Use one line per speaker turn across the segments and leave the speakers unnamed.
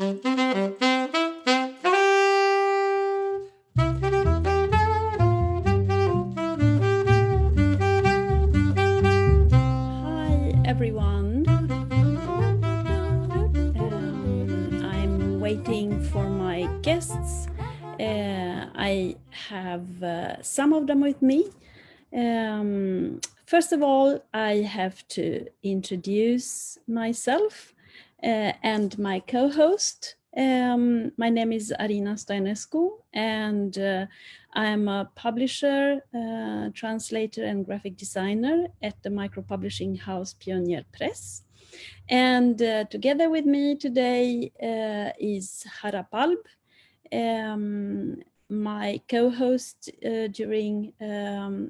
everyone. I'm waiting for my guests. I have some of them with me. First of all, I have to introduce myself and my co-host. My name is Arina Stoenescu, and I'm a publisher, translator, and graphic designer at the micro-publishing house Pionier Press. And together with me today is Harap Alb, my co-host during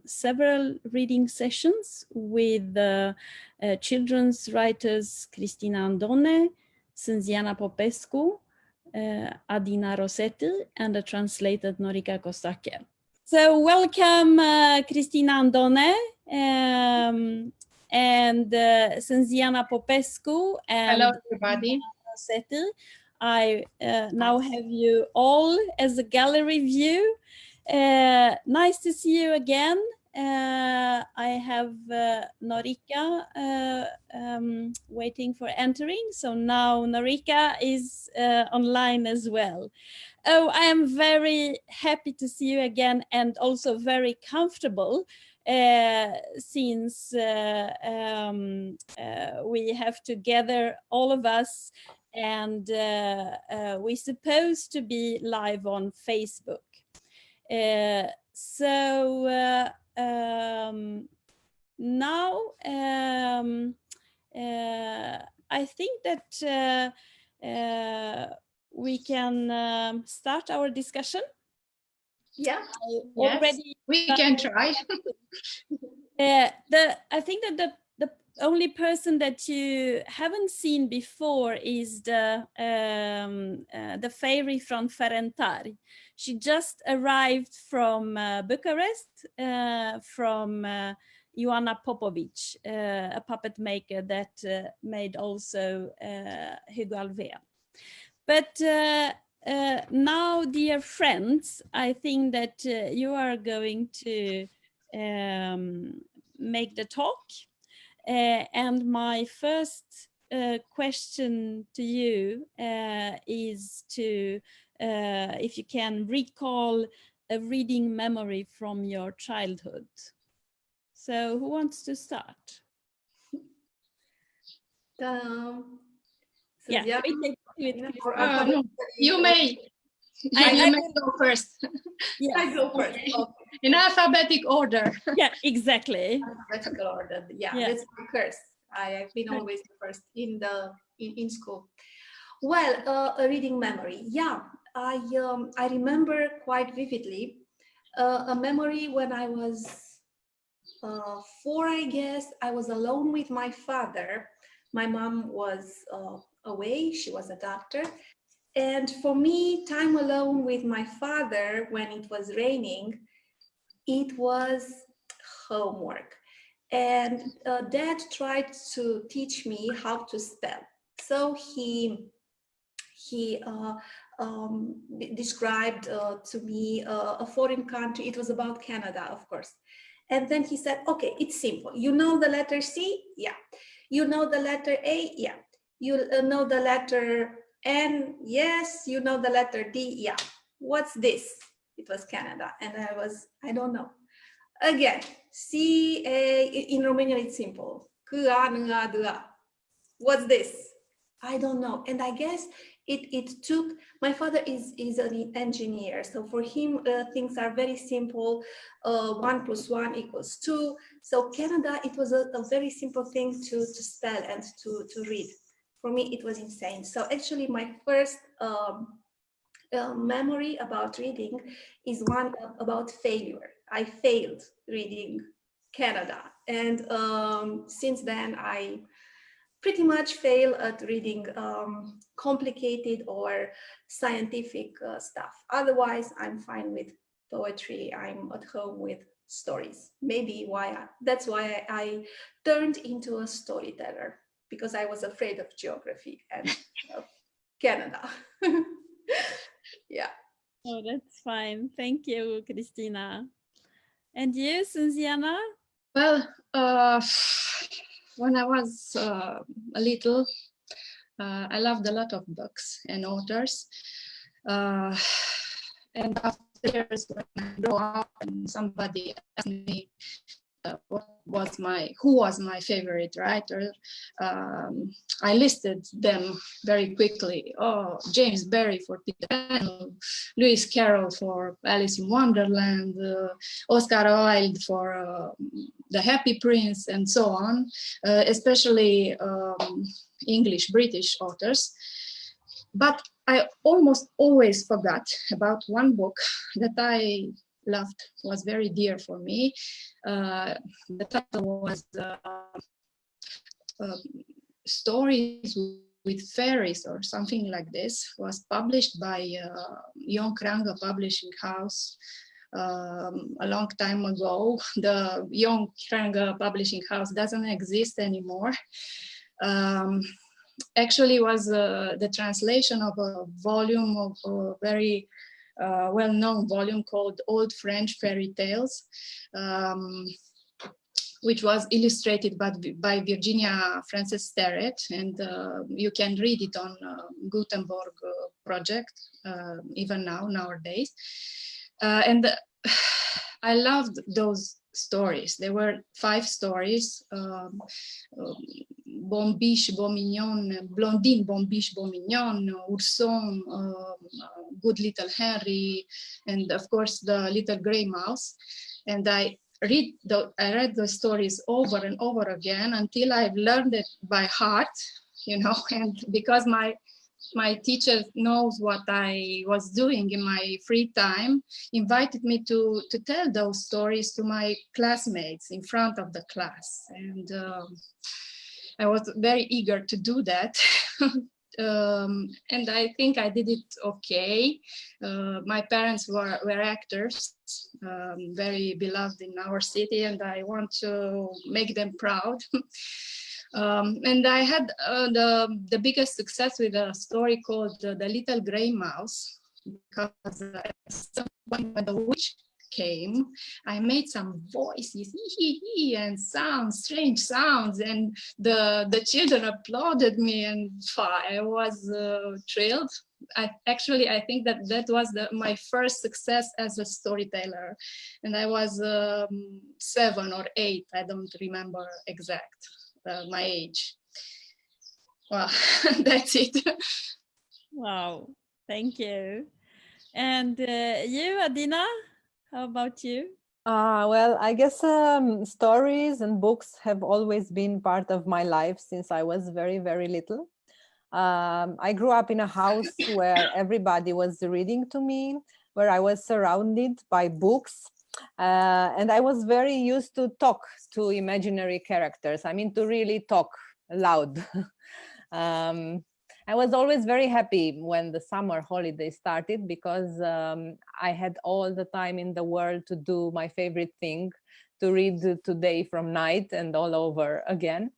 several reading sessions with children's writers Cristina Andone, Sînziana Popescu, Adina Rosetti, and the translated Norica Costache. So welcome Cristina Andone and Sînziana Popescu and
hello everybody.
Rosetti. I now have you all as a gallery view. Nice to see you again. I have Norica waiting for entering. So now Norica is online as well. Oh, I am very happy to see you again, and also very comfortable since we have together, all of us, and we're supposed to be live on Facebook. Now I think that we can start our discussion.
Yeah,
already
yes, we can try.
I think that the only person that you haven't seen before is the fairy from Ferentari. She just arrived from Bucharest, from Ioana Popovici, a puppet maker that made also Hugo Alvea. But now, dear friends, I think that you are going to make the talk. And my first question to you is to, if you can recall a reading memory from your childhood. So who wants to start?
Yeah, you may. I may go first.
Yes.
I go first. Okay. In alphabetic order.
Yeah, exactly.
Alphabetical order. Yeah, that's my curse. I've been always the first in school. Well, a reading memory. Yeah, I remember quite vividly a memory when I was 4, I guess. I was alone with my father. My mom was away. She was a doctor. And for me, time alone with my father when it was raining, it was homework. And Dad tried to teach me how to spell. So he described to me a foreign country. It was about Canada, of course. And then he said, okay, it's simple. You know the letter C? Yeah. You know the letter A? Yeah. You know the letter N? Yes. You know the letter D? Yeah. What's this? It was Canada. And I don't know. Again, C, A, in Romanian it's simple. What's this? I don't know. And I guess it took, my father is an engineer. So for him, things are very simple. 1 + 1 = 2. So Canada, it was a very simple thing to spell and to read. For me, it was insane. So actually my first memory about reading is one about failure. I failed reading Canada. And since then, I pretty much fail at reading complicated or scientific stuff. Otherwise, I'm fine with poetry. I'm at home with stories. Maybe that's why I turned into a storyteller, because I was afraid of geography and Canada. Yeah.
Oh, that's fine. Thank you, Cristina. And you, Sînziana?
Well, when I was a little, I loved a lot of books and authors. And after years, when I grew up and somebody asked me who was my favorite writer, I listed them very quickly. Oh, James Barrie for Peter Pan, Lewis Carroll for Alice in Wonderland, Oscar Wilde for The Happy Prince, and so on, especially English, British authors. But I almost always forgot about one book that I loved, was very dear for me. The title was Stories with Fairies or something like this. Was published by Jon Krange Publishing House a long time ago. The Jon Krange Publishing House doesn't exist anymore. Actually was the translation of a volume of a very well-known volume called Old French Fairy Tales, which was illustrated by Virginia Frances Sterrett, and you can read it on Gutenberg project even nowadays. And I loved those stories. There were 5 stories: Bombiche, Bomignon, Blondine, Bombiche, Bomignon, Ourson, Good Little Henry, and of course the Little Grey Mouse. And I read the stories over and over again until I've learned it by heart, you know. And because my teacher knows what I was doing in my free time, invited me to tell those stories to my classmates in front of the class. And I was very eager to do that. And I think I did it okay. My parents were actors, very beloved in our city, and I want to make them proud. And I had the biggest success with a story called The Little Grey Mouse, because at some point when the witch came, I made some voices and sounds, strange sounds, and the children applauded me, and I was thrilled. I think that was my first success as a storyteller, and I was 7 or 8. I don't remember exact my age. Well, that's it.
Wow, thank you. And you, Adina, how about you?
Well, I guess stories and books have always been part of my life since I was very, very little. I grew up in a house where everybody was reading to me, where I was surrounded by books. And I was very used to talk to imaginary characters. I mean, to really talk loud. I was always very happy when the summer holiday started, because I had all the time in the world to do my favorite thing, to read today from night and all over again.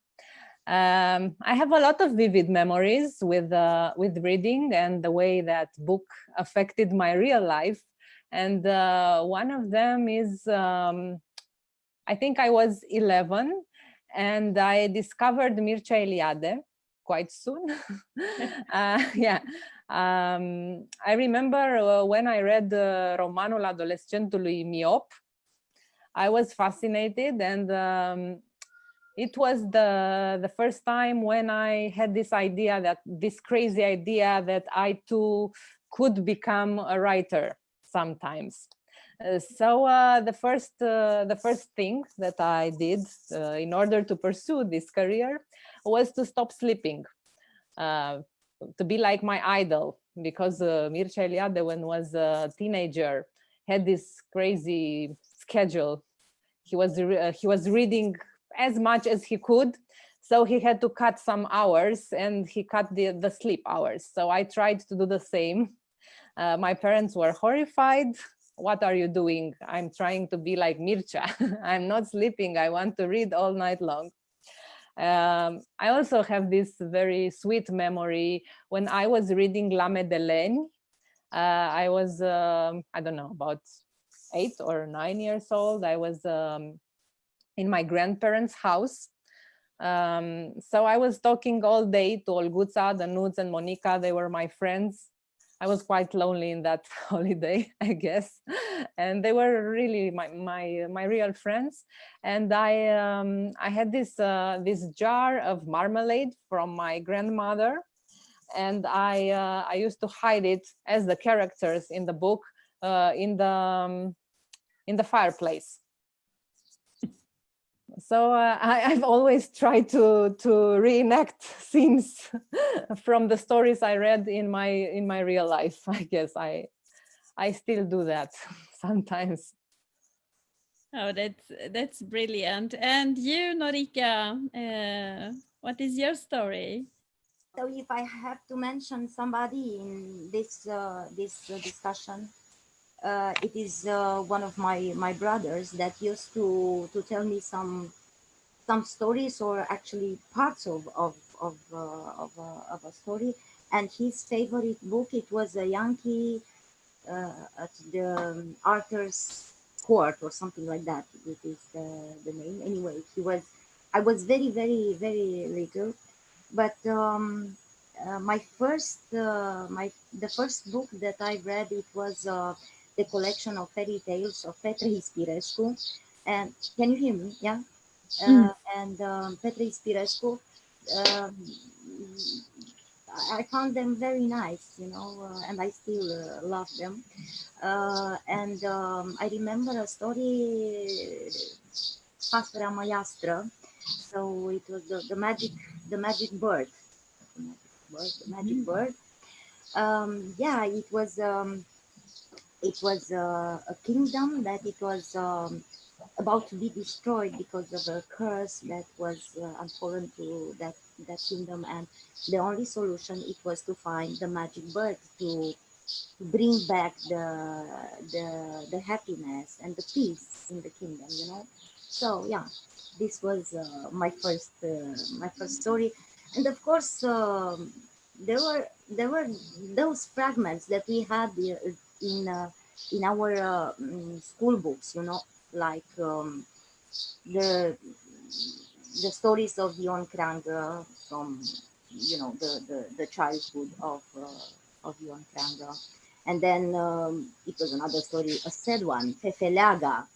I have a lot of vivid memories with reading and the way that book affected my real life. And one of them is, I think I was 11 and I discovered Mircea Eliade quite soon. Yeah. I remember when I read romanul adolescentului miop, I was fascinated, and it was the first time when I had this crazy idea that I too could become a writer sometimes. So the first thing that I did in order to pursue this career was to stop sleeping, to be like my idol, because Mircea Eliade, when was a teenager, had this crazy schedule. He was reading as much as he could, so he had to cut some hours, and he cut the sleep hours. So I tried to do the same. My parents were horrified. What are you doing? I'm trying to be like Mircea. I'm not sleeping. I want to read all night long. I also have this very sweet memory when I was reading La Madeleine. I was, I don't know, about 8 or 9 years old. I was in my grandparents' house. So I was talking all day to Olguța, Danuț, and Monica. They were my friends. I was quite lonely in that holiday, I guess, and they were really my real friends. And I had this jar of marmalade from my grandmother, and I used to hide it as the characters in the book in the fireplace. So I've always tried to reenact scenes from the stories I read in my real life. I guess I still do that sometimes.
Oh, that's brilliant. And you, Norica, what is your story?
So if I have to mention somebody in this discussion, it is one of my brothers that used to tell me some stories, or actually parts of a story. And his favorite book, it was a Yankee at the Arthur's Court or something like that. It is the name. Anyway, I was very, very, very little, but the first book that I read, it was the collection of fairy tales of Petre Ispirescu. And can you hear me? Yeah. And Petre Ispirescu, I found them very nice, and I still love them. And I remember a story, Pasărea Măiastră. So it was the magic bird. The magic bird. Yeah, it was a kingdom that it was about to be destroyed because of a curse that was unfallen to that kingdom, and the only solution, it was to find the magic bird to bring back the happiness and the peace in the kingdom, So yeah, this was my first story. And of course there were those fragments that we had in our school books, like the stories of Ion Creangă from the childhood of Ion Creangă. And then it was another story, a sad one, Fefeleaga,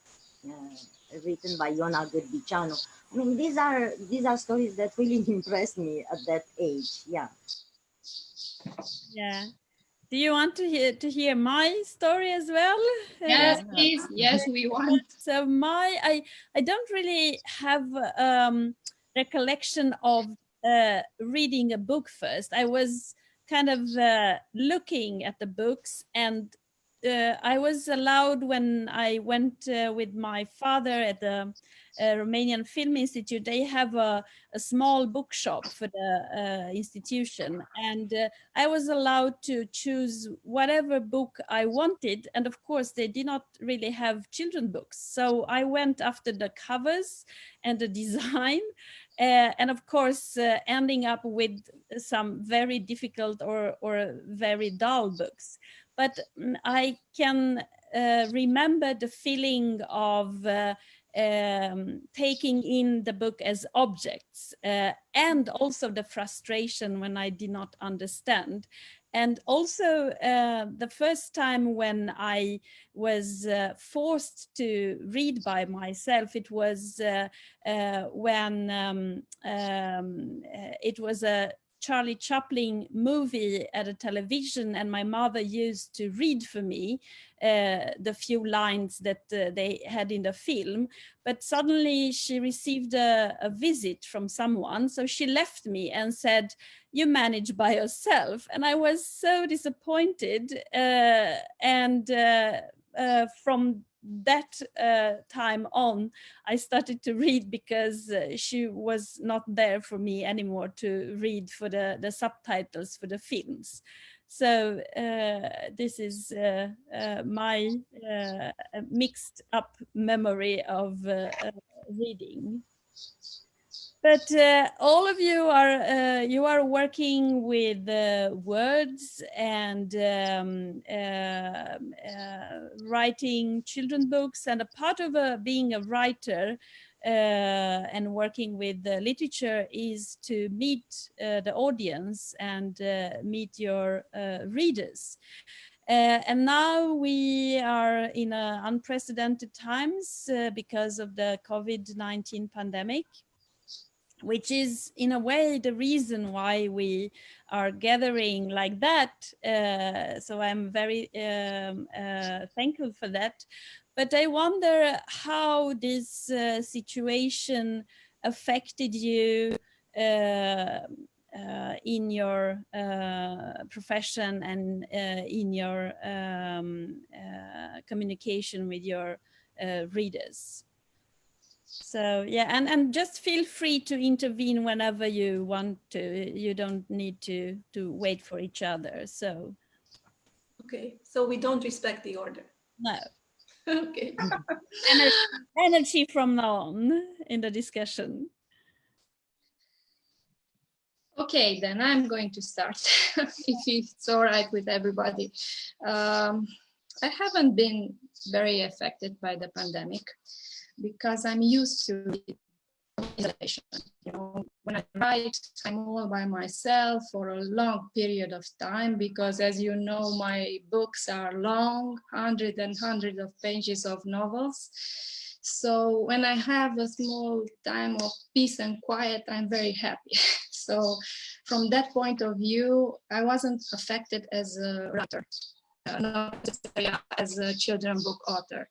written by Iona Gârdiceanu. I mean, these are stories that really impressed me at that age. Yeah.
Yeah. Do you want to hear my story as well?
Yes, please. Yes, we want.
So I don't really have recollection of reading a book first. I was kind of looking at the books, and I was allowed, when I went with my father at the Romanian Film Institute. They have a small bookshop for the institution, and I was allowed to choose whatever book I wanted. And of course, they did not really have children books, so I went after the covers and the design, and of course ending up with some very difficult or very dull books. But I can remember the feeling of taking in the book as objects, and also the frustration when I did not understand. And also the first time when I was forced to read by myself, it was when it was a Charlie Chaplin movie at a television, and my mother used to read for me the few lines that they had in the film. But suddenly she received a visit from someone, so she left me and said, "You manage by yourself." And I was so disappointed, and from that time on, I started to read, because she was not there for me anymore to read for the subtitles for the films. So this is my mixed up memory of reading. But all of you are working with words and writing children's books, and a part of being a writer and working with literature is to meet the audience and meet your readers. And now we are in unprecedented times because of the COVID-19 pandemic, which is in a way the reason why we are gathering like that. So I'm very thankful for that. But I wonder how this situation affected you in your profession and in your communication with your readers. So yeah, and just feel free to intervene whenever you want to. You don't need to wait for each other. So
okay, so we don't respect the order.
no.
Okay.
Energy from now on in the discussion.
Okay, then I'm going to start, if it's all right with everybody. I haven't been very affected by the pandemic because I'm used to isolation. You know, when I write, I'm all by myself for a long period of time because, as you know, my books are long, hundreds and hundreds of pages of novels. So when I have a small time of peace and quiet, I'm very happy. So from that point of view, I wasn't affected as a writer, not necessarily as a children's book author,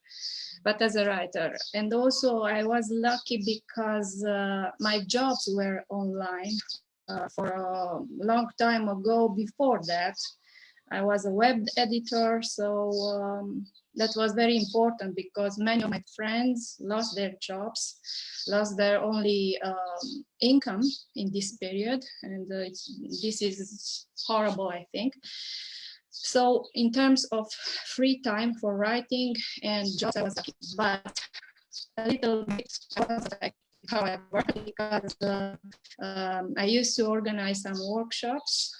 but as a writer. And also I was lucky because my jobs were online for a long time ago. Before that, I was a web editor, so that was very important because many of my friends lost their jobs, lost their only income in this period, and this is horrible, I think. So in terms of free time for writing and jobs, I was lucky, but a little bit I was affected, however, because I used to organize some workshops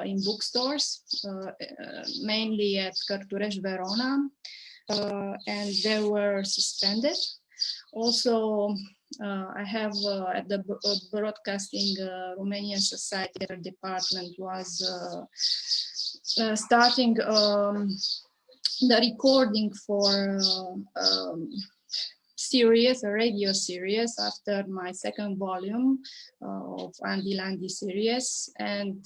in bookstores, mainly at Cărturești, Verona, and they were suspended. Also, I have at the Broadcasting Romanian Society, their department was starting the recording for series, a radio series after my second volume of Andy Landy series, and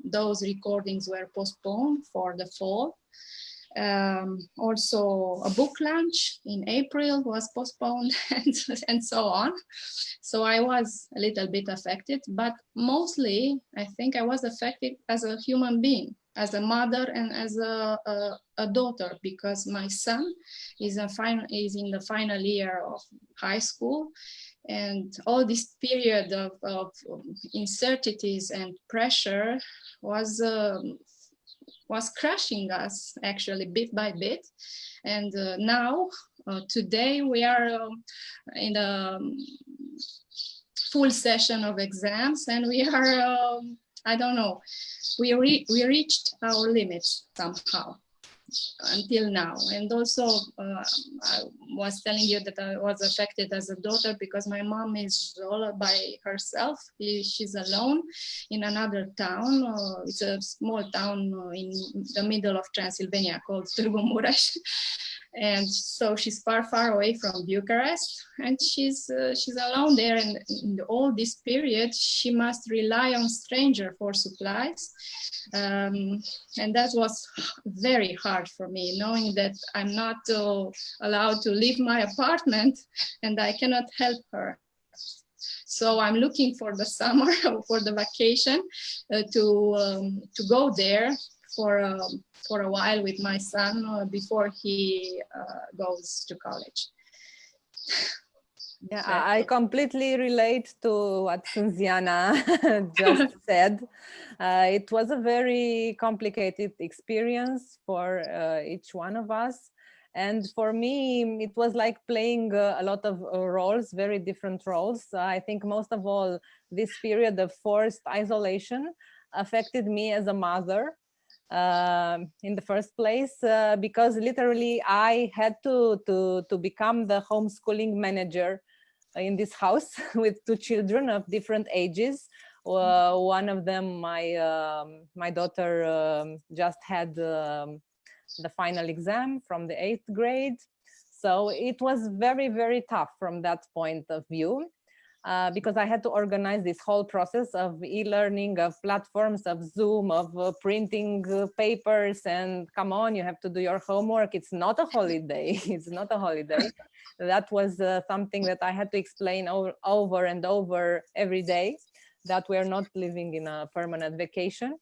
those recordings were postponed for the fall. Also a book launch in April was postponed and so on. So I was a little bit affected, but mostly I think I was affected as a human being, as a mother and as a daughter, because my son is in the final year of high school, and all this period of uncertainties and pressure was crushing us actually bit by bit. And now today we are in a full session of exams, and we are I don't know, we reached our limits somehow until now. And also I was telling you that I was affected as a daughter because my mom is all by herself. She's alone in another town. It's a small town in the middle of Transylvania called Târgu Mureș. And so she's far away from Bucharest, and she's alone there. And in all this period, she must rely on stranger for supplies. And that was very hard for me, knowing that I'm not allowed to leave my apartment and I cannot help her. So I'm looking for the summer, for the vacation, to go there for a while with my son before he goes to college.
Yeah, I completely relate to what Sînziana just said. It was a very complicated experience for each one of us. And for me, it was like playing a lot of roles, very different roles. I think most of all, this period of forced isolation affected me as a mother in the first place, because literally I had to become the homeschooling manager in this house with 2 children of different ages. One of them, my daughter just had the final exam from the 8th grade. So it was very, very tough from that point of view, because I had to organize this whole process of e-learning, of platforms, of Zoom, of printing papers, and come on, you have to do your homework. It's not a holiday. It's not a holiday. That was something that I had to explain over and over every day, that we're not living in a permanent vacation.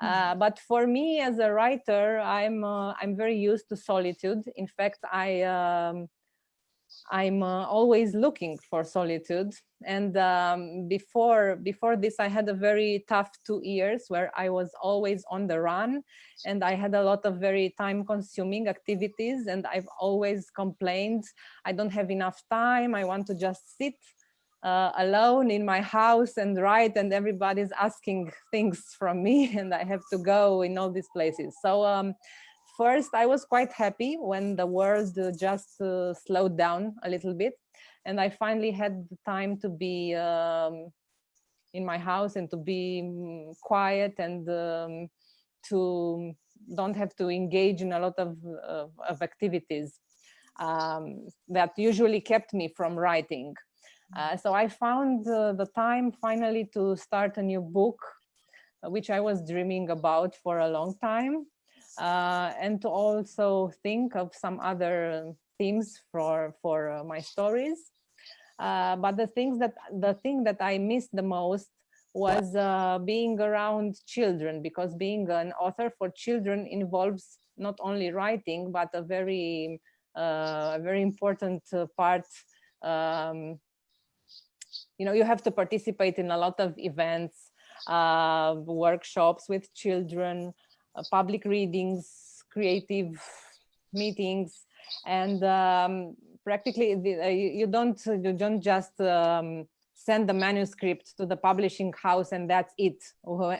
But for me as a writer, I'm very used to solitude. In fact, I'm always looking for solitude. And before this, I had a very tough 2 years where I was always on the run, and I had a lot of very time-consuming activities, and I've always complained, I don't have enough time, I want to just sit alone in my house and write, and everybody's asking things from me and I have to go in all these places. So first I was quite happy when the world just slowed down a little bit, and I finally had the time to be in my house and to be quiet, and to don't have to engage in a lot of activities that usually kept me from writing. So I found the time finally to start a new book, which I was dreaming about for a long time, and to also think of some other themes for my stories. But the thing that I missed the most was being around children, because being an author for children involves not only writing, but a very important part. You have to participate in a lot of events, workshops with children, public readings, creative meetings, and practically you don't just send the manuscript to the publishing house and that's it.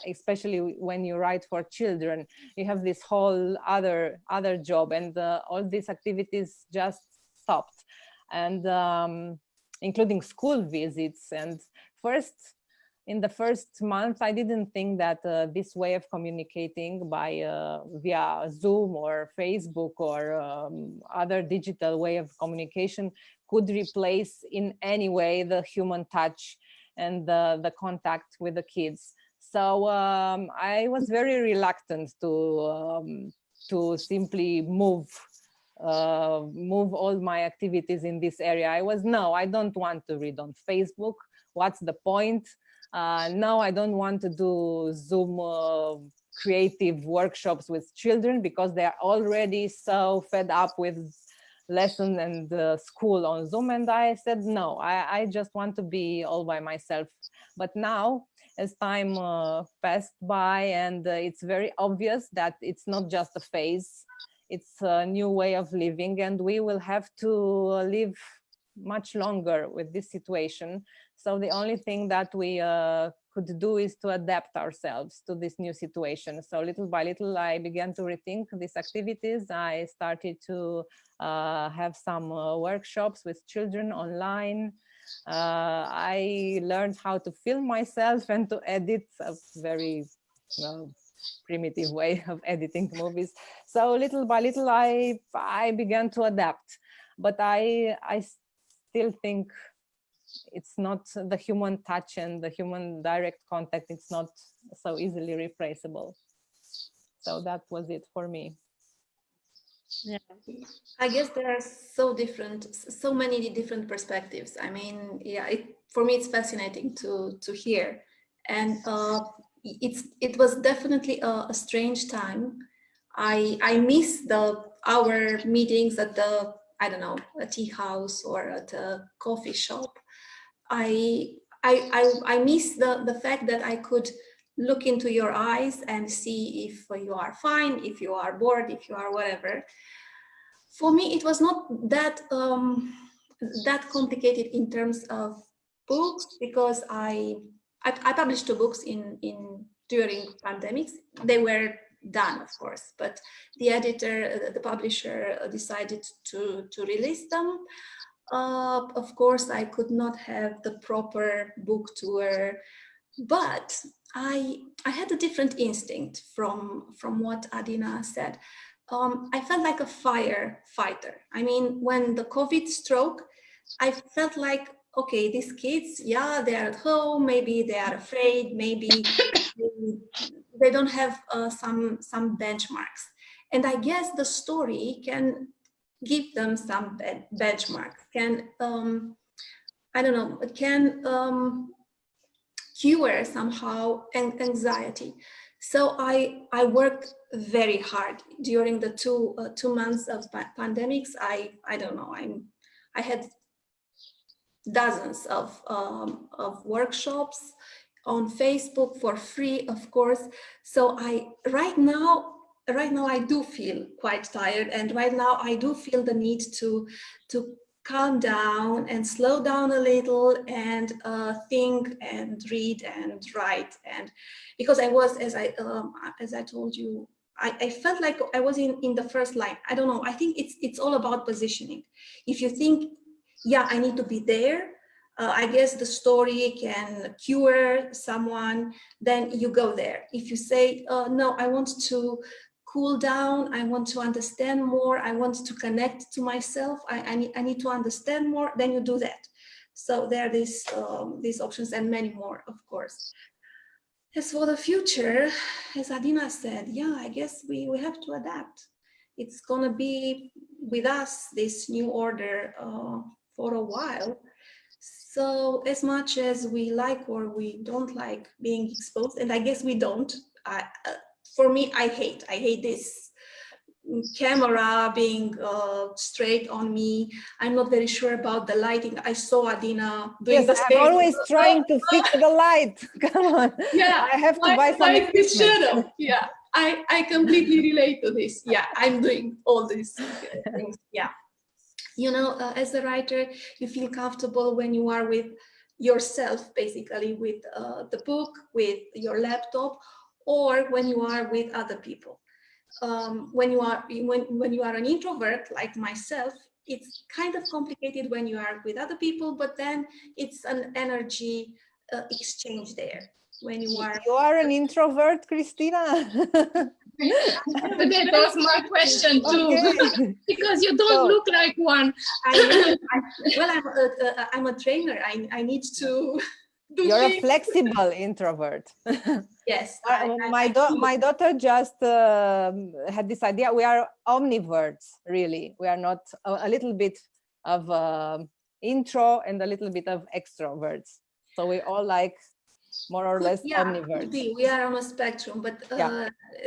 Especially when you write for children, you have this whole other job, and all these activities just stopped, and including school visits. And in the first month, I didn't think that this way of communicating via Zoom or Facebook or other digital way of communication could replace in any way the human touch and the contact with the kids. So I was very reluctant to simply move all my activities in this area. I don't want to read on Facebook. What's the point? No, I don't want to do Zoom creative workshops with children, because they are already so fed up with lessons and school on Zoom. And I said, no, I just want to be all by myself. But now, as time passed by, and it's very obvious that it's not just a phase, it's a new way of living, and we will have to live much longer with this situation. So the only thing that we could do is to adapt ourselves to this new situation. So little by little, I began to rethink these activities. I started to have some workshops with children online. I learned how to film myself and to edit, a very primitive way of editing movies. So little by little, I began to adapt. But I still think it's not the human touch and the human direct contact. It's not so easily replaceable. So that was it for me.
Yeah,
I guess there are so many different perspectives. I mean, yeah, for me it's fascinating to hear, and it was definitely a strange time. I miss our meetings at a tea house or at a coffee shop. I miss the fact that I could look into your eyes and see if you are fine, if you are bored, if you are whatever. for me, it was not that that complicated in terms of books, because I published 2 books during pandemics. They were done, of course, but the editor, the publisher decided to release them. Of course, I could not have the proper book tour, but I had a different instinct from what Adina said. I felt like a firefighter. I mean, when the COVID struck, I felt like, okay, these kids, yeah, they're at home, maybe they are afraid, maybe they don't have some benchmarks. And I guess the story can give them some benchmark, can, I don't know, it can cure somehow anxiety. So I worked very hard during the 2 months of pandemics. I don't know, I had dozens of workshops on Facebook for free, of course. So right now I do feel quite tired, and right now I do feel the need to calm down and slow down a little and think and read and write. And because I was, as I told you, I felt like I was in the first line. I don't know, I think it's all about positioning. If you think, yeah, I need to be there, I guess the story can cure someone, then you go there. If you say, no, I want to cool down, I want to understand more, I want to connect to myself, I need to understand more, then you do that. So there are these options and many more, of course. As for the future, as Adina said, yeah, I guess we have to adapt. It's gonna be with us, this new order, for a while. So as much as we like or we don't like being exposed, and I guess we don't, for me, I hate this camera being straight on me. I'm not very sure about the lighting. I saw Adina doing the same.
I'm always trying to fix the light. Come on.
Yeah,
I have to buy some
like this
equipment.
shadow. Yeah, I completely relate to this. Yeah, I'm doing all these things. Yeah. You know, as a writer, you feel comfortable when you are with yourself, basically with the book, with your laptop, or when you are with other people. When you are an introvert like myself, it's kind of complicated when you are with other people, but then it's an energy exchange there. When you are
an introvert, Cristina.
That was my question too, okay. Because you don't look like one.
I'm a trainer. I need to do
You're
things.
a flexible introvert.
Yes.
My daughter just had this idea. We are omniverts, really. We are not a little bit of intro and a little bit of extroverts. So we all like more or less omniverts.
We are on a spectrum, but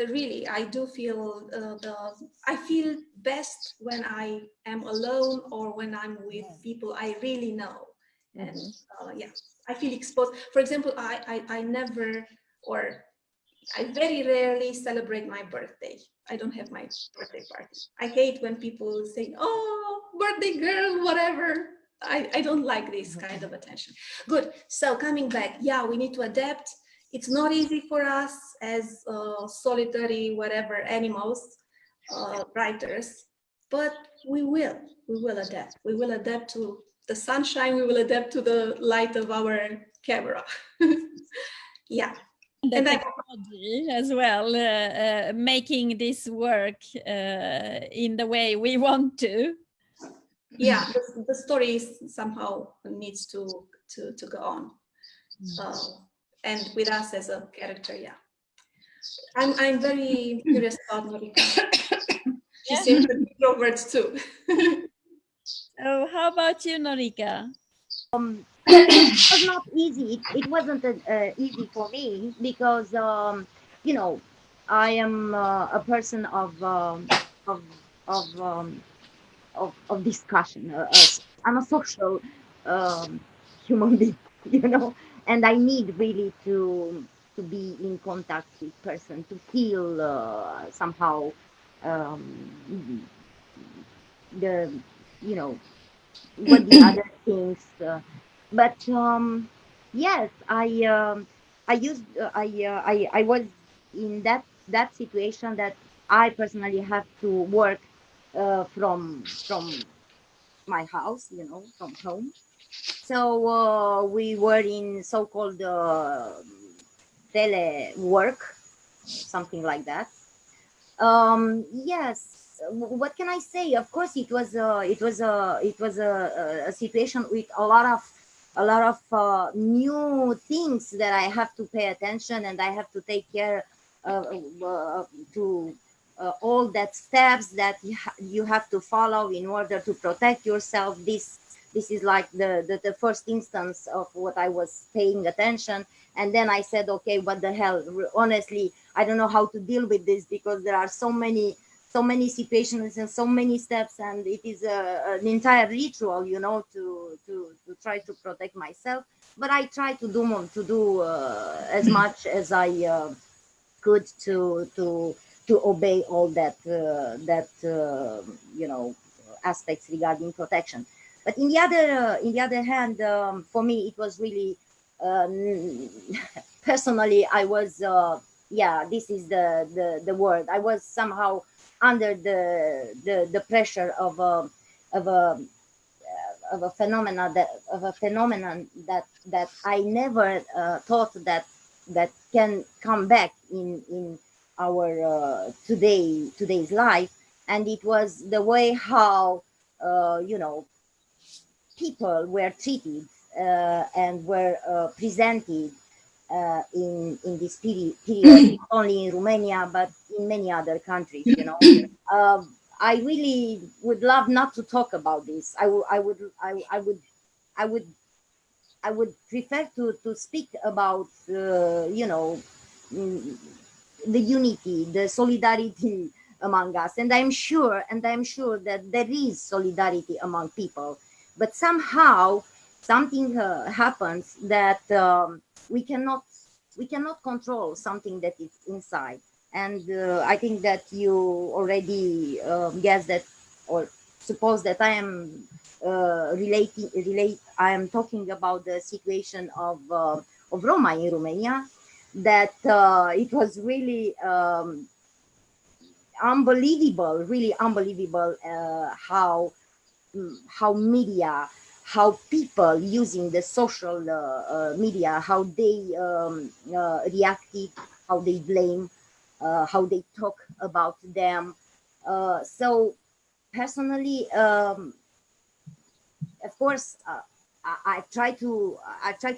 really, I do feel I feel best when I am alone or when I'm with people I really know, and I feel exposed. For example, I never, or I very rarely celebrate my birthday. I don't have my birthday party. I hate when people say, "Oh, birthday girl," whatever. I don't like this kind of attention. Good. So coming back, we need to adapt. It's not easy for us as solitary, whatever, animals, writers, but we will adapt. We will adapt to the sunshine. We will adapt to the light of our camera.
The technology as well, making this work in the way we want to.
The story somehow needs to go on, and with us as a character. I'm very curious about Norica. She seems to be introverts too.
Oh, how about you, Norica?
It was not easy. It wasn't easy for me because you know, I am a person of discussion. I'm a social human being, and I need really to be in contact with person, to feel somehow you know, what the other things. But yes, I was in that situation that I personally have to work from my house, you know, from home. So we were in so-called telework, something like that. Yes, what can I say? Of course, it was a situation with a lot of new things that I have to pay attention, and I have to take care to all that steps that you have to follow in order to protect yourself. This is like the first instance of what I was paying attention. And then I said, okay, what the hell? Honestly, I don't know how to deal with this, because there are so many situations and so many steps, and it is an entire ritual, you know, to try to protect myself. But I try to do as much as I could to obey all that you know, aspects regarding protection. But in the other hand, for me it was really personally, I was yeah, this is the word. I was somehow under the pressure of a phenomenon that I never thought that can come back in our today's life. And it was the way how you know, people were treated and were presented in this period, not only in Romania but in many other countries. You know, I really would love not to talk about this. I would prefer to speak about you know, mm, the unity, the solidarity among us. And I'm sure that there is solidarity among people, but somehow something happens that we cannot control something that is inside. And I think that you already guess that, or suppose that I am I am talking about the situation of Roma in Romania, that it was really unbelievable, really unbelievable how media, how people using the social media, how they reacted, how they blame, how they talk about them. So personally, of course, I try to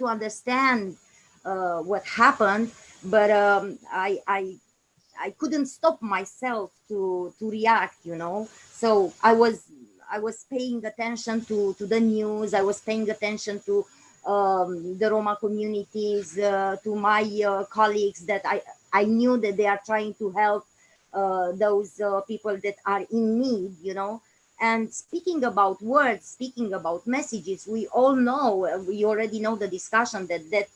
understand what happened, but I couldn't stop myself to react, you know. So I was paying attention to the news. I was paying attention to the Roma communities, to my colleagues that I knew that they are trying to help those people that are in need, you know. And speaking about words, speaking about messages, we all know, we already know the discussion that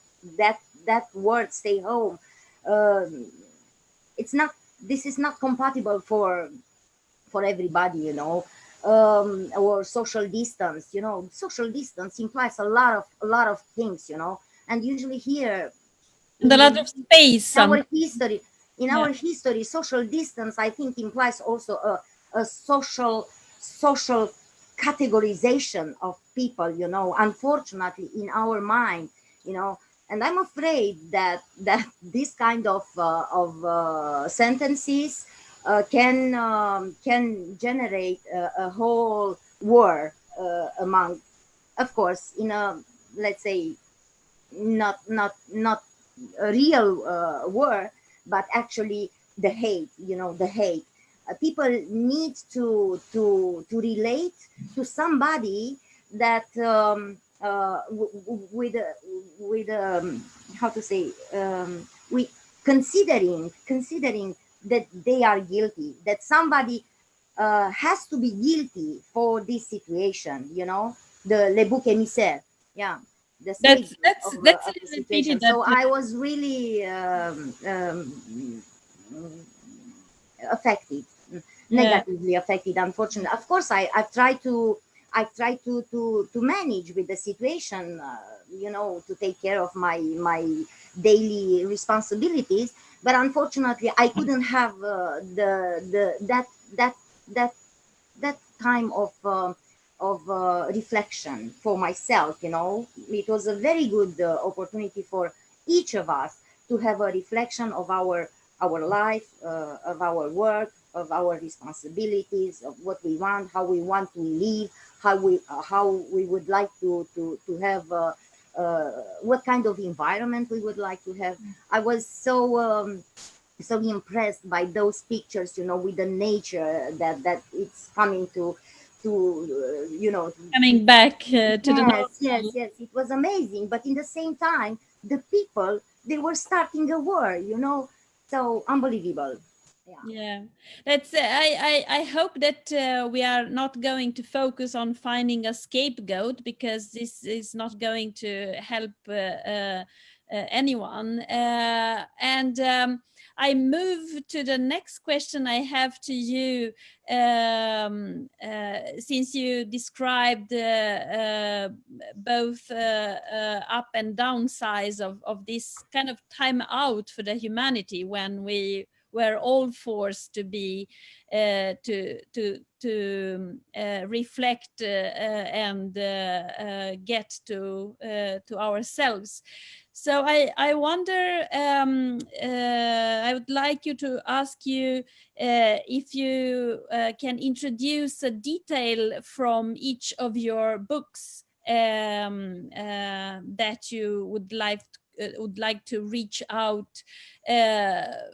word "stay home." Um, it's not, this is not compatible for everybody, you know. Or social distance, you know, social distance implies a lot of things, you know. And usually here
And a lot of space.
our history, in our history, social distance, I think, implies also a social categorization of people, you know, unfortunately in our mind, you know. And I'm afraid that this kind of sentences can generate a whole war among, of course, in a, let's say, not a real war, but actually the hate, you know, the hate. People need to relate to somebody that with how to say, we considering that they are guilty, that somebody has to be guilty for this situation, you know, the le bouc émissaire, yeah, the
That's
of
that's a
the
little pity
situation.
that
So I was really affected negatively affected, unfortunately. Of course, I've tried to manage with the situation, you know, to take care of my daily responsibilities, but unfortunately I couldn't have that time of reflection for myself. You know, it was a very good opportunity for each of us to have a reflection of our life, of our work, of our responsibilities, of what we want, how we want to live, how we would like to have, what kind of environment we would like to have. I was so impressed by those pictures, you know, with the nature that it's coming to you know,
coming back to the normal.
Yes, it was amazing. But in the same time, the people, they were starting a war, you know, so unbelievable.
Yeah, that's. I hope that we are not going to focus on finding a scapegoat, because this is not going to help anyone. And I move to the next question I have to you, since you described both up and down sides of this kind of time out for the humanity, when we were all forced to be to reflect and get to ourselves. So I wonder, I would like you to ask you if you can introduce a detail from each of your books that you would like to reach out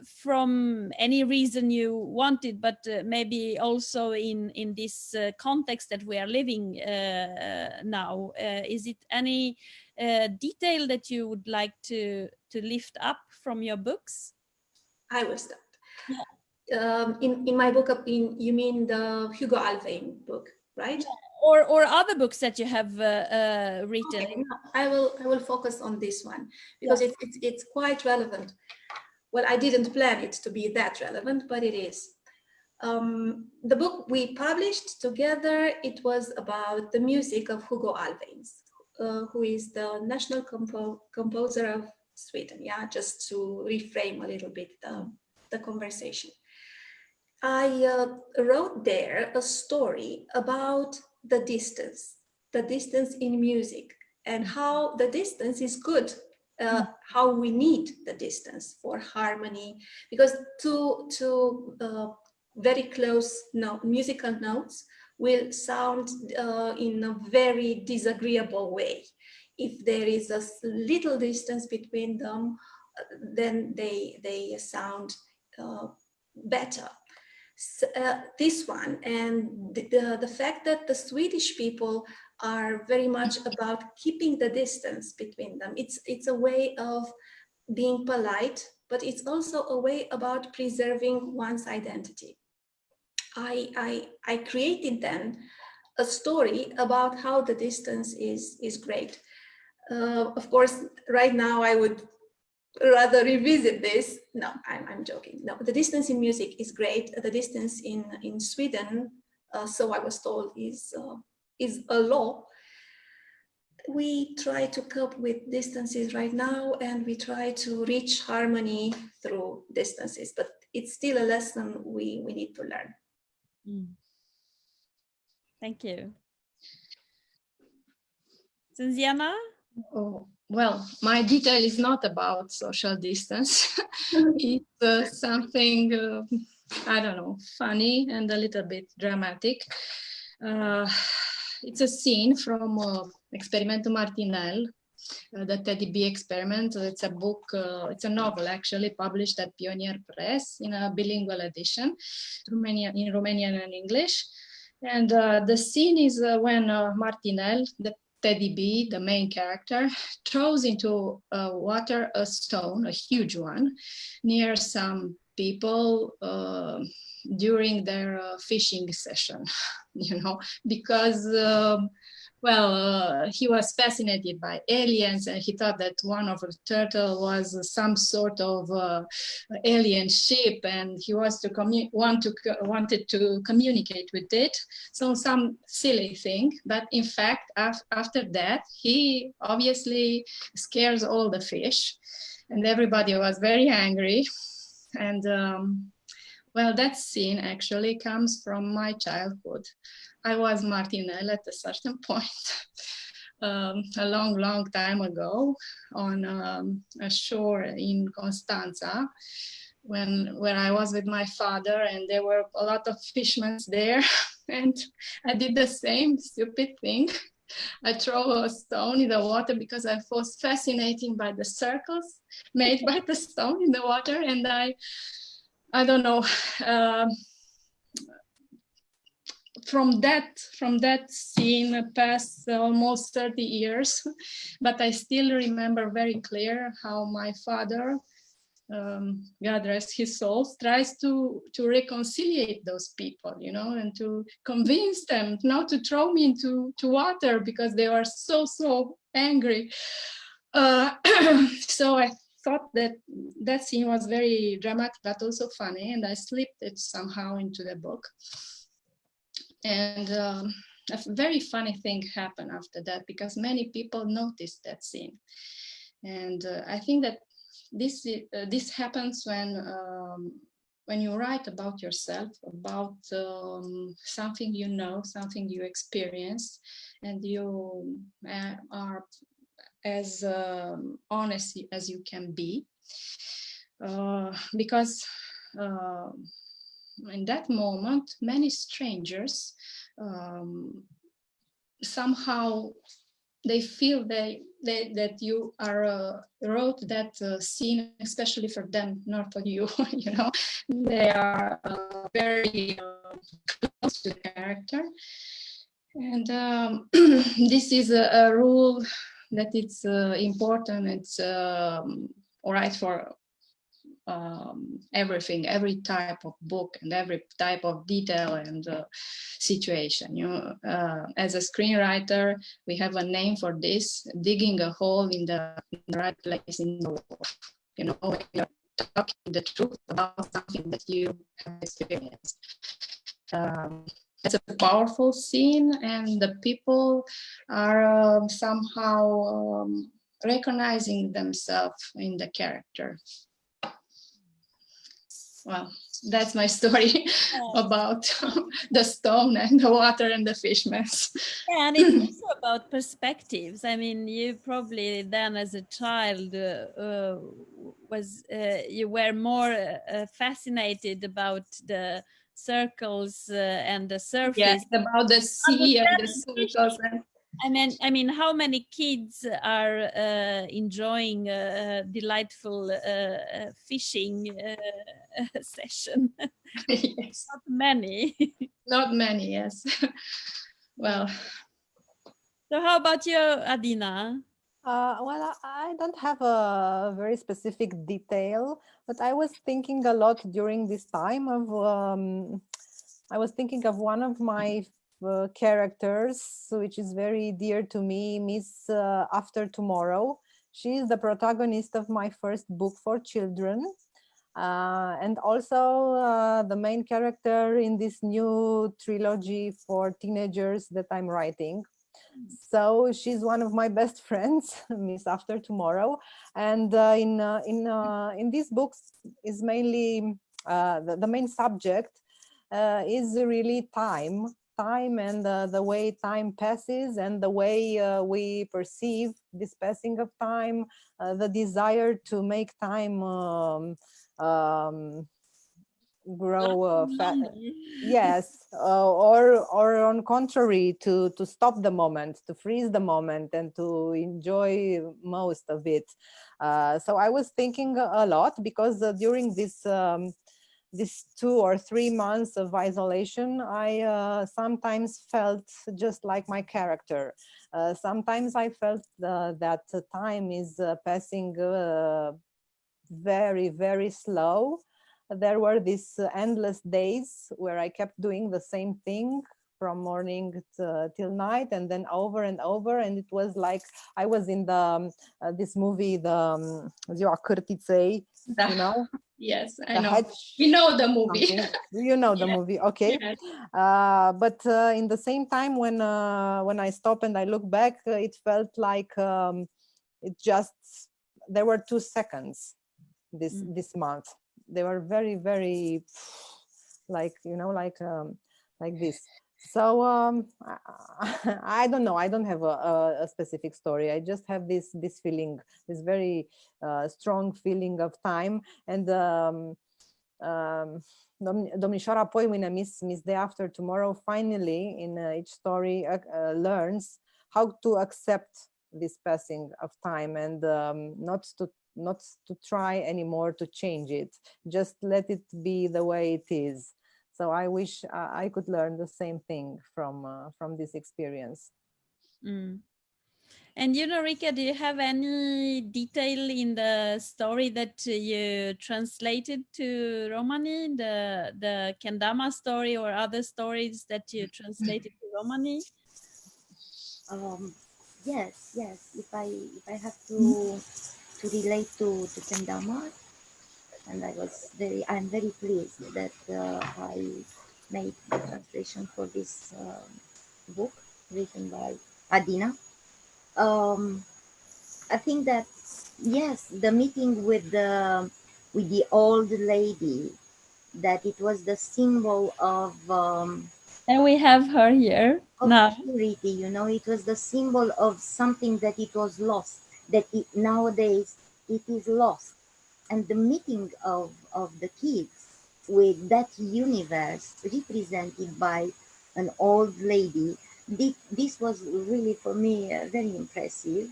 from any reason you wanted, but maybe also in this context that we are living now. Is it any detail that you would like to lift up from your books?
I will start.
Yeah.
In my book, you mean the Hugo Alfvén book, right?
Yeah. Or other books that you have written.
Okay, no, I will focus on this one, because it's quite relevant. Well, I didn't plan it to be that relevant, but it is. The book we published together, it was about the music of Hugo Alfvén, who is the national composer of Sweden. Yeah, just to reframe a little bit the conversation. I wrote there a story about the distance in music, and how the distance is good, how we need the distance for harmony, because two very close musical notes will sound in a very disagreeable way. If there is a little distance between them, then they sound better. This one, and the fact that the Swedish people are very much about keeping the distance between them. It's a way of being polite, but it's also a way about preserving one's identity. I created then a story about how the distance is great. Of course, right now I would rather revisit this. No, I'm joking. No, the distance in music is great. The distance in Sweden, so I was told, is a law. We try to cope with distances right now, and we try to reach harmony through distances, but it's still a lesson we need to learn.
Thank you. Sînziana?
Oh, well, my detail is not about social distance. It's something, I don't know, funny and a little bit dramatic. It's a scene from Experimentul Martinel, the Teddy B experiment. It's a book, it's a novel actually, published at Pionier Press in a bilingual edition, in Romanian and English. And the scene is when Martinel, the Teddy B, the main character, throws into water a stone, a huge one, near some people during their fishing session, you know, because well, he was fascinated by aliens, and he thought that one of the turtle was some sort of alien ship, and he was to wanted to communicate with it. So some silly thing, but in fact, after that, he obviously scares all the fish, and everybody was very angry. And well, that scene actually comes from my childhood. I was Martinel at a certain point, a long time ago, on a shore in Constanza, where I was with my father, and there were a lot of fishermen there, and I did the same stupid thing. I throw a stone in the water because I was fascinated by the circles made by the stone in the water, and I don't know. From that scene passed almost 30 years, but I still remember very clear how my father, God rest his soul, tries to reconcile those people, you know, and to convince them not to throw me into water because they were so angry. So I thought that scene was very dramatic but also funny, and I slipped it somehow into the book. And a very funny thing happened after that, because many people noticed that scene. And I think that this happens when you write about yourself, about something you know, something you experience, and you are as honest as you can be. Because in that moment, many strangers somehow they feel that you are wrote that scene especially for them, not for you. You know, they are very close to the character, and this is a rule that it's important. It's all right for everything, every type of book and every type of detail and situation. You know, as a screenwriter, we have a name for this: digging a hole in the right place in the wall. You know, when you're talking the truth about something that you have experienced. It's a powerful scene, and the people are somehow recognizing themselves in the character. Well, that's my story about the stone and the water and the fishmen.
Yeah, and it's also about perspectives. I mean, you probably then as a child you were more fascinated about the circles and the surface.
Yes, about the sea and the circles.
I mean, how many kids are enjoying delightful fishing session?
Yes.
Not many.
Not many, yes. Well.
So how about you, Adina?
Well, I don't have a very specific detail, but I was thinking a lot during this time of, I was thinking of one of my characters, which is very dear to me, Miss After Tomorrow. She is the protagonist of my first book for children. And also the main character in this new trilogy for teenagers that I'm writing. So she's one of my best friends, Miss After Tomorrow, and in these books is mainly the main subject is really time and the way time passes and the way we perceive this passing of time, the desire to make time grow yes, or on contrary, to stop the moment, to freeze the moment and to enjoy most of it. So I was thinking a lot because during this 2 or 3 months of isolation, I sometimes felt just like my character. Sometimes I felt that time is passing very, very slow. There were these endless days where I kept doing the same thing from morning till night, and then over and over. And it was like I was in the this movie, the Ziua Cârtiței, you know.
Yes, I
The
know.
Hatch,
We know the movie.
You know the
Yes.
movie, okay?
Yes.
But in the same time, when I stop and I look back, it felt like it just, there were 2 seconds this month. They were very, very like, you know, like this. So I don't know. I don't have a specific story. I just have this feeling, this very strong feeling of time. And Domnișoara Poimâine, Miss Day After Tomorrow, finally in each story learns how to accept this passing of time, and not to try anymore to change it. Just let it be the way it is. So I wish I could learn the same thing from this experience.
And you, Norica, do you have any detail in the story that you translated to Romani, the Kendama story, or other stories that you translated to Romani?
Yes. If I have to relate to Kendama, and I'm very pleased that I made the translation for this book written by Adina. I think that yes, the meeting with the old lady, that it was the symbol of
and we have her here now.
Purity, you know, it was the symbol of something that it was lost, that nowadays it is lost. And the meeting of the kids with that universe represented by an old lady, this was really for me very impressive.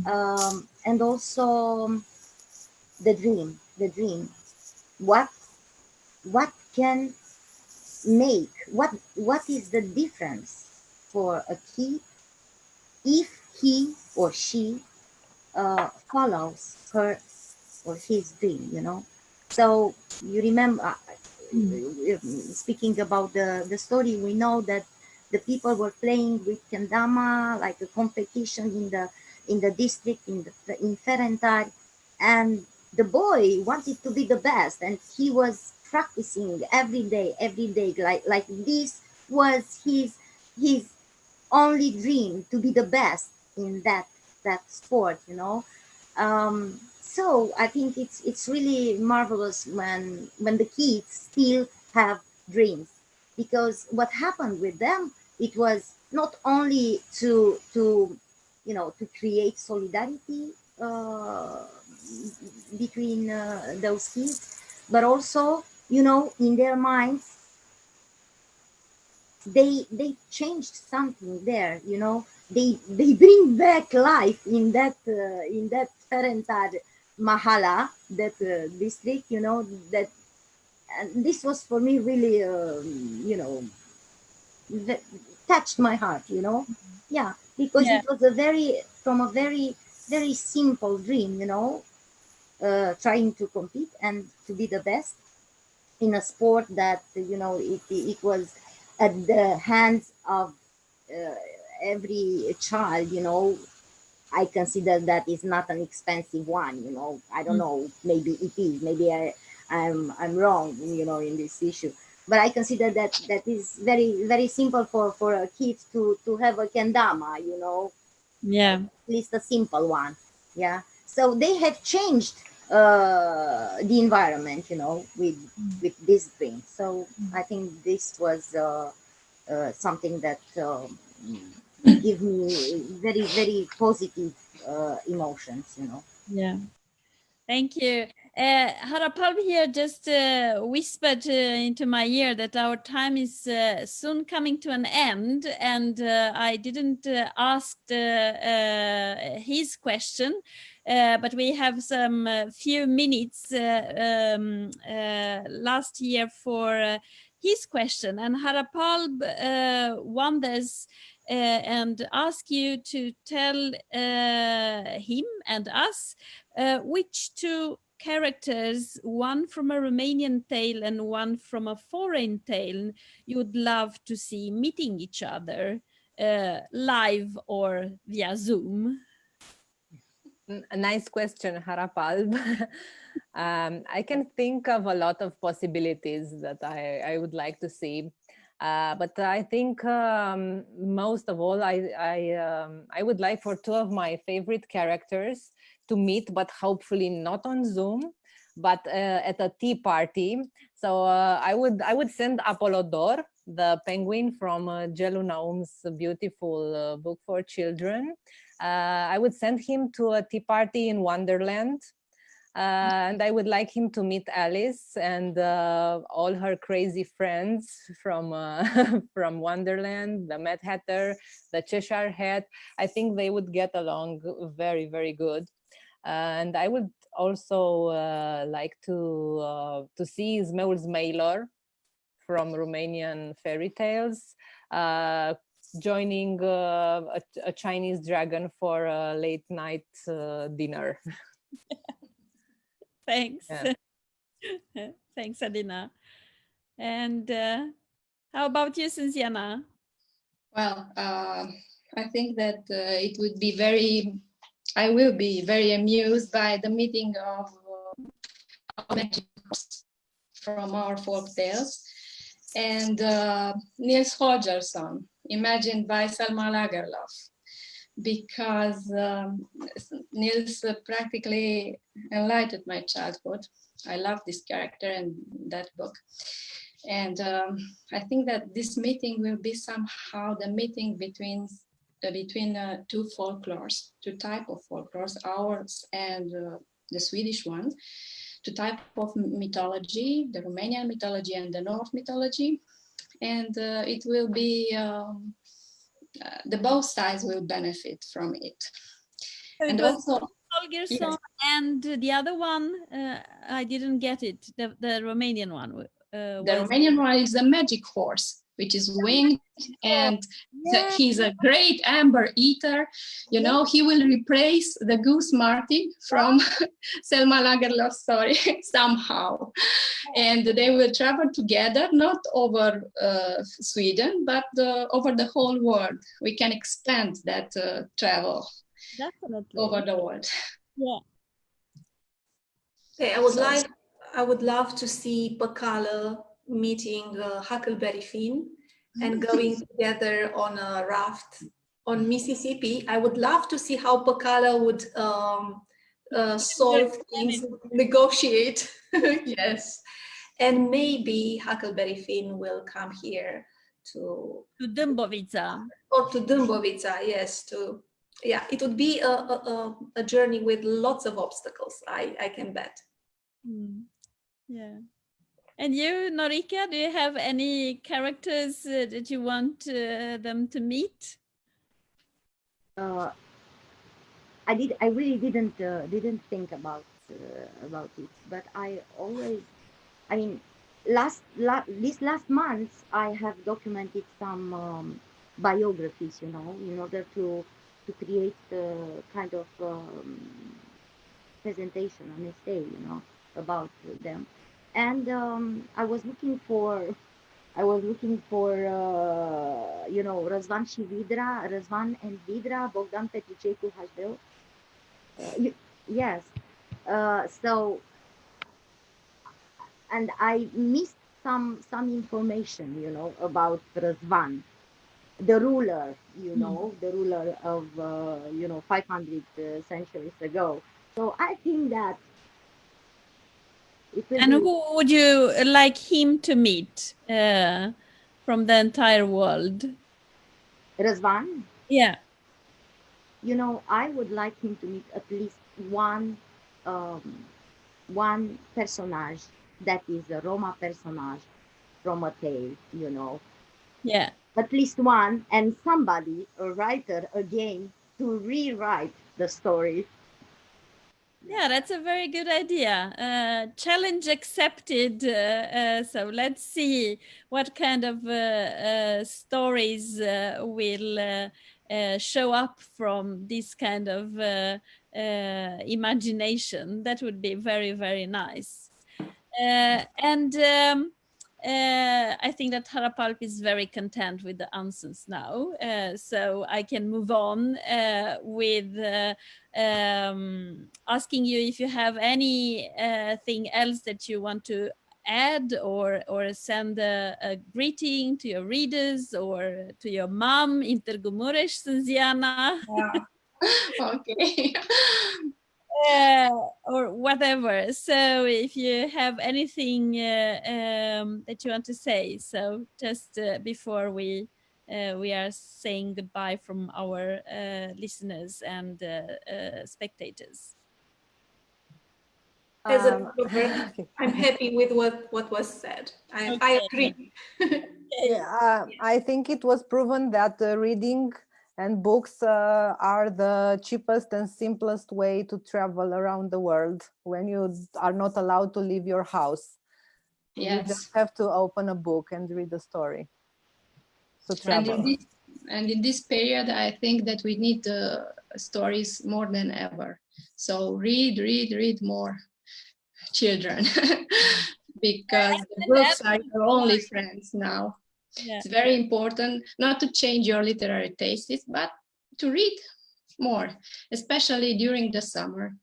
And also the dream, what can make, what is the difference for a kid if he or she follows her or his dream, you know. So you remember, speaking about the story, we know that the people were playing with kendama, like a competition in the district, in Ferentar, and the boy wanted to be the best, and he was practicing every day, like this was his only dream, to be the best in that sport, you know. So I think it's really marvelous when the kids still have dreams, because what happened with them, it was not only to you know, to create solidarity between those kids, but also, you know, in their minds they changed something there, you know. They bring back life in that Ferentar Mahala, that district, you know. That, and this was for me really you know, touched my heart, you know. Yeah, because it was a very very simple dream, you know, trying to compete and to be the best in a sport that, you know, it was at the hands of every child, you know. I consider that is not an expensive one, you know. I don't know, maybe it is, maybe I'm wrong, you know, in this issue, but I consider that is very very simple for a kid to have a kendama, you know.
Yeah,
at least a simple one. Yeah, so they have changed the environment, you know, with this thing. So I think this was something that give me very very positive emotions, you know.
yeah. Thank you. Harap Alb here just whispered into my ear that our time is soon coming to an end, and I didn't ask his question, but we have some few minutes last year for his question. And Harap Alb wonders and ask you to tell him and us which 2 characters, one from a Romanian tale and one from a foreign tale, you would love to see meeting each other live or via Zoom?
A nice question, Harap Alb. I can think of a lot of possibilities that I would like to see. But I think most of all, I would like for two of my favorite characters to meet, but hopefully not on Zoom, but at a tea party. So I would send Apolodor, the penguin from Gelu Naum's beautiful book for children. I would send him to a tea party in Wonderland. And I would like him to meet Alice and all her crazy friends from from Wonderland, the Mad Hatter, the Cheshire Cat. I think they would get along very, very good. And I would also like to see Zmeul Zmeilor from Romanian fairy tales, joining a Chinese dragon for a late night dinner.
Thanks.
Yeah.
Thanks, Adina. And how about you, Sînziana?
Well, I think that it would be I will be very amused by the meeting of magic from our folk tales and Nils Holgersson, imagined by Selma Lagerlöf, because Nils practically enlightened my childhood. I love this character and that book. And I think that this meeting will be somehow the meeting between two folklores, two types of folklores, ours and the Swedish one, two types of mythology, the Romanian mythology and the North mythology. And it will be, the both sides will benefit from it.
So
and
it was
also,
Holgersson,
yes.
And the other one, I didn't get it, the Romanian one.
The Romanian one is the magic horse, which is winged, and he's a great amber eater. You know, he will replace the goose Marty from Selma Lagerlöf's story somehow. And they will travel together, not over Sweden, but over the whole world. We can expand that travel.
Definitely.
Over the world.
Yeah.
Okay, I would love to see Păcală meeting Huckleberry Finn and going together on a raft on Mississippi. I would love to see how Păcală would solve things, negotiate. Yes. And maybe Huckleberry Finn will come here to
Dâmbovița.
Or to Dâmbovița, yes. Yeah, it would be a journey with lots of obstacles, I can bet.
Yeah. And you, Norica, do you have any characters that you want them to meet?
I really didn't think about it, but this last month I have documented some biographies, you know, in order to create kind of presentation, an essay, you know, about them. And I was looking for you know, Răzvan and Vidra, Bogdan Petricecu Hajdeu. Yes. So, and I missed some information, you know, about Răzvan, the ruler, you know, the ruler of, you know, 500 centuries ago. So I think that it will
And who would you like him to meet from the entire world?
Răzvan?
Yeah.
You know, I would like him to meet at least one personage that is a Roma personage from a tale, you know.
Yeah.
At least one, and somebody, a writer, again, to rewrite the story.
Yeah, that's a very good idea. Challenge accepted. So let's see what kind of stories will show up from this kind of imagination. That would be very, very nice. I think that Harap Alb is very content with the answers now, so I can move on with asking you if you have anything else that you want to add or send a greeting to your readers or to your mom, Intergumuresh Sînziana.
Yeah. Okay.
Or whatever. So if you have anything that you want to say, so just before we are saying goodbye from our listeners and spectators.
As a blogger, I'm happy with what was said. I agree.
Yeah, I think it was proven that reading and books are the cheapest and simplest way to travel around the world when you are not allowed to leave your house.
Yes.
You just have to open a book and read a story to travel.
And in this period, I think that we need stories more than ever. So read more, children, because the books are your only friends now. Yeah. It's very important not to change your literary tastes, but to read more, especially during the summer.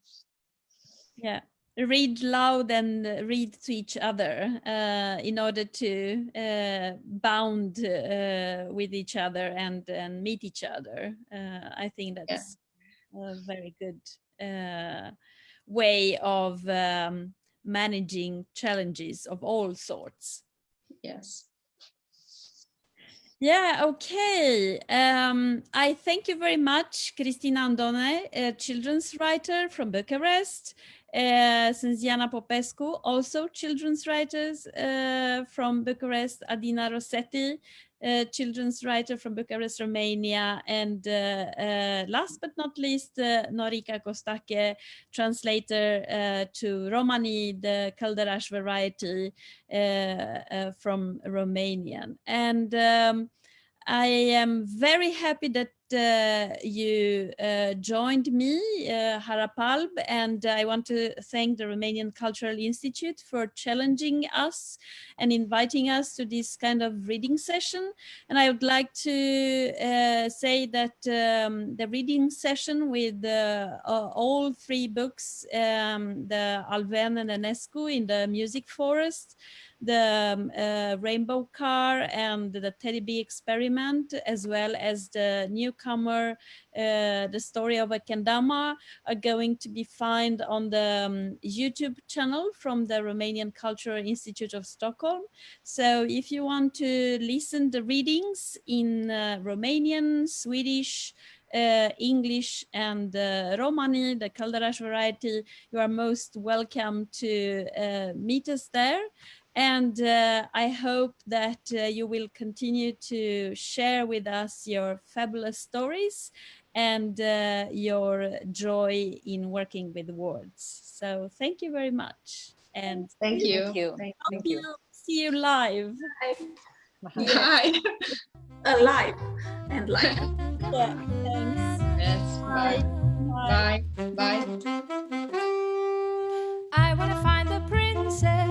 Yeah, read loud and read to each other in order to bound with each other and meet each other. I think that's a very good way of managing challenges of all sorts.
Yes.
Yeah, okay. I thank you very much, Cristina Andone, a children's writer from Bucharest, Sînziana Popescu, also children's writers from Bucharest, Adina Rosetti, children's writer from Bucharest, Romania, and last but not least, Norica Costache, translator to Romani, the Căldăraș variety from Romanian. And I am very happy that you joined me, Harap Alb, and I want to thank the Romanian Cultural Institute for challenging us and inviting us to this kind of reading session. And I would like to say that the reading session with all three books, the Alven and Enescu in the Music Forest, the Rainbow Car and the Teddy Bee Experiment, as well as the newcomer, The Story of a Kendama, are going to be found on the YouTube channel from the Romanian Cultural Institute of Stockholm. So if you want to listen the readings in Romanian, Swedish, English and Romani, the Căldăraș variety, you are most welcome to meet us there. And I hope that you will continue to share with us your fabulous stories and your joy in working with words. So thank you very much. And
thank you.
Thank you.
See you live.
Bye.
Alive and live.
Yeah, thanks.
Yes, bye. Bye. Bye.
I want to find the princess.